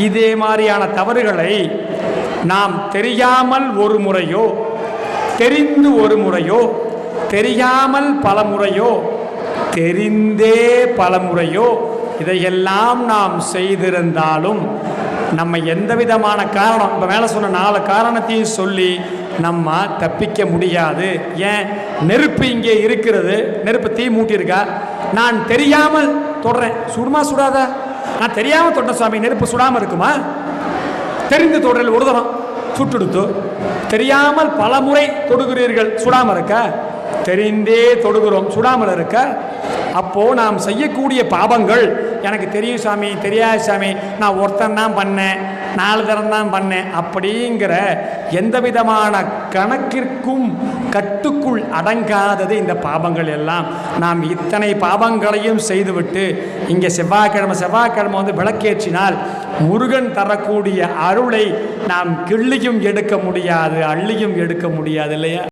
இதே மாதிரியான தவறுகளை நாம் தெரியாமல் ஒரு முறையோ, தெரிந்து ஒரு முறையோ, தெரியாமல் பல முறையோ, தெரிந்தே பல முறையோ இதையெல்லாம் நாம் செய்திருந்தாலும் நம்ம எந்த விதமான காரணம், இப்போ மேலே சொன்ன 4 காரணத்தையும் சொல்லி நம்ம தப்பிக்க முடியாது. ஏன்? நெருப்பு இங்கே இருக்கிறது, நெருப்பு தீ மூட்டியிருக்கா, நான் தெரியாமல் தொடுறேன், சுடுமா சுடாதா? நான் தெரியாமல் தொட்டேன் சுவாமி, நெருப்பு சுடாமல் இருக்குமா? தெரிந்து தொடுறல் ஒரு தரம் சுட்டுடுத்து, தெரியாமல் பல முறை தொடுகிறீர்கள், சுடாமல் இருக்க? தெரிந்தே தொடுகிறோம், சுடாமல் இருக்க? அப்போது நாம் செய்யக்கூடிய பாபங்கள், எனக்கு தெரியும் சாமி, தெரியாது சாமி, நான் ஒருத்தன் தான் பண்ணேன், 4 தரம் தான் பண்ணேன் அப்படிங்கிற எந்த விதமான கணக்கிற்கும் கட்டுக்குள் அடங்காதது இந்த பாபங்கள் எல்லாம். நாம் இத்தனை பாபங்களையும் செய்துவிட்டு இங்கே செவ்வாய்க்கிழமை வந்து விளக்கேற்றினால் முருகன் தரக்கூடிய அருளை நாம் கிள்ளியும் எடுக்க முடியாது, அள்ளியும் எடுக்க முடியாது இல்லையா?